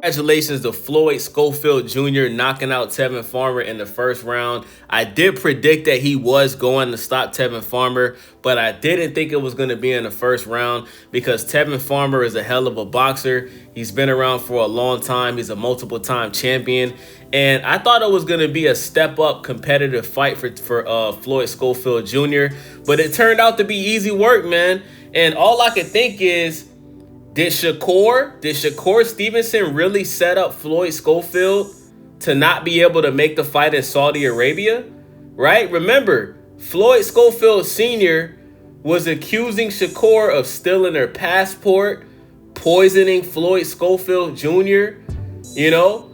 Congratulations to Floyd Schofield Jr. knocking out Tevin Farmer in the first round. I did predict that he was going to stop Tevin Farmer, but I didn't think it was going to be in the first round because Tevin Farmer is a hell of a boxer. He's been around for a long time. He's a multiple-time champion. And I thought it was going to be a step-up competitive fight for Floyd Schofield Jr., but it turned out to be easy work, man. And all I could think is, Did Shakur Stevenson really set up Floyd Schofield to not be able to make the fight in Saudi Arabia? Right? Remember, Floyd Schofield Sr. was accusing Shakur of stealing their passport, poisoning Floyd Schofield Jr. You know,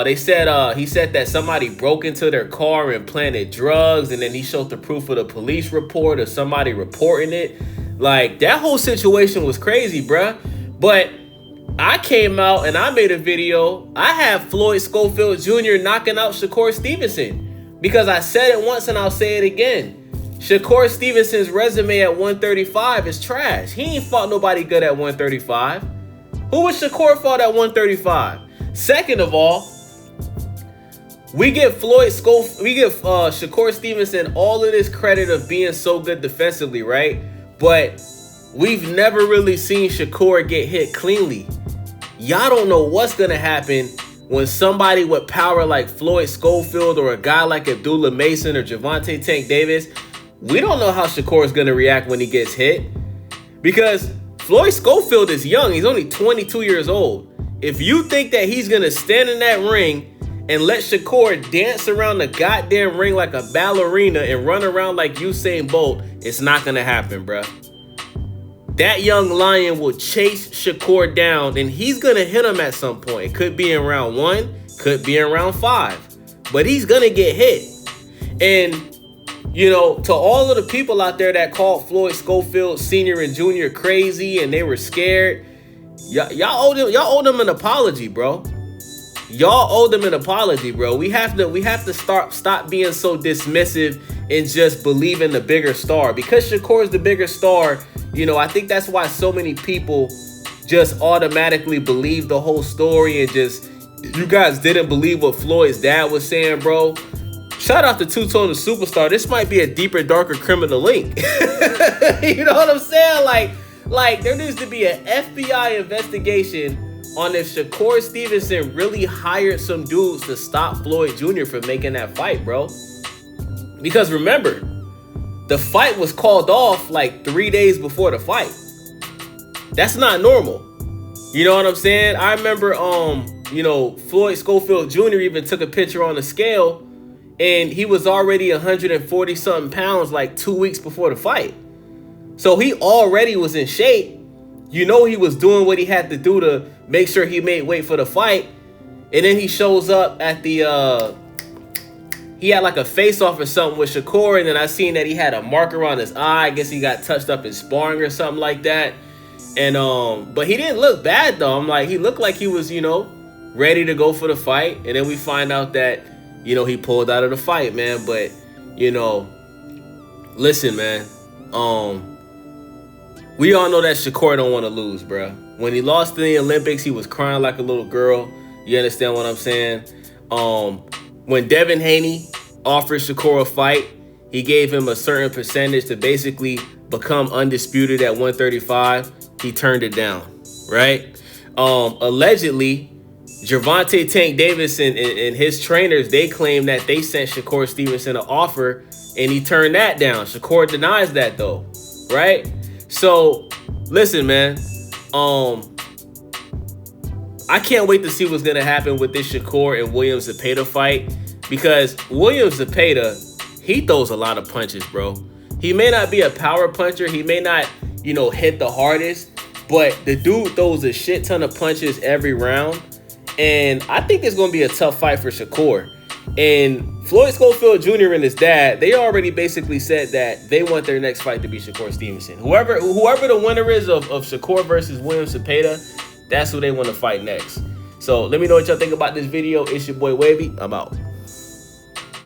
they said he said that somebody broke into their car and planted drugs, and then he showed the proof of the police report of somebody reporting it. Like, that whole situation was crazy, bruh. But I came out and I made a video. I have Floyd Schofield Jr. knocking out Shakur Stevenson because I said it once and I'll say it again. Shakur Stevenson's resume at 135 is trash. He ain't fought nobody good at 135. Who was Shakur fought at 135? Second of all, we give Shakur Stevenson all of this credit of being so good defensively, right? But we've never really seen Shakur get hit cleanly. Y'all don't know what's going to happen when somebody with power like Floyd Schofield or a guy like Abdullah Mason or Gervonta Tank Davis, we don't know how Shakur is going to react when he gets hit. Because Floyd Schofield is young. He's only 22 years old. If you think that he's going to stand in that ring and let Shakur dance around the goddamn ring like a ballerina and run around like Usain Bolt, it's not going to happen, bruh. That young lion will chase Shakur down, and he's going to hit him at some point. It could be in round 1, could be in round 5, but he's going to get hit. And, you know, to all of the people out there that called Floyd Schofield Sr. and Jr. crazy and they were scared, y'all owe them an apology, bro. Y'all owe them an apology, bro. We have to stop being so dismissive and just believe in the bigger star. Because Shakur is the bigger star, you know, I think that's why so many people just automatically believe the whole story and just, you guys didn't believe what Floyd's dad was saying, bro. Shout out to Two-Tone the Superstar. This might be a deeper, darker criminal link. You know what I'm saying? Like there needs to be an FBI investigation on if Shakur Stevenson really hired some dudes to stop Floyd Jr. from making that fight, bro. Because remember, the fight was called off like 3 days before the fight. That's not normal. You know what I'm saying? I remember, you know, Floyd Schofield Jr. even took a picture on the scale, and he was already 140 something pounds like 2 weeks before the fight. So he already was in shape. You know, he was doing what he had to do to make sure he made weight for the fight. And then he shows up at the, he had like a face-off or something with Shakur. And then I seen that he had a marker on his eye. I guess he got touched up in sparring or something like that. And, but he didn't look bad though. I'm like, he looked like he was, you know, ready to go for the fight. And then we find out that, you know, he pulled out of the fight, man. But, you know, listen, man, we all know that Shakur don't want to lose, bro. When he lost in the Olympics, he was crying like a little girl. You understand what I'm saying? When Devin Haney offered Shakur a fight, he gave him a certain percentage to basically become undisputed at 135. He turned it down, right? Allegedly, Gervonta Tank Davis and his trainers, they claim that they sent Shakur Stevenson an offer, and he turned that down. Shakur denies that, though, right? So, listen, man. I can't wait to see what's going to happen with this Shakur and Williams Zepeda fight, because Williams Zepeda, he throws a lot of punches, bro. He may not be a power puncher. He may not, you know, hit the hardest, but the dude throws a shit ton of punches every round. And I think it's going to be a tough fight for Shakur. And Floyd Schofield Jr. and his dad, they already basically said that they want their next fight to be Shakur Stevenson. Whoever the winner is of Shakur versus Williams Zepeda, that's who they want to fight next. So let me know what y'all think about this video. It's your boy Wavy. I'm out.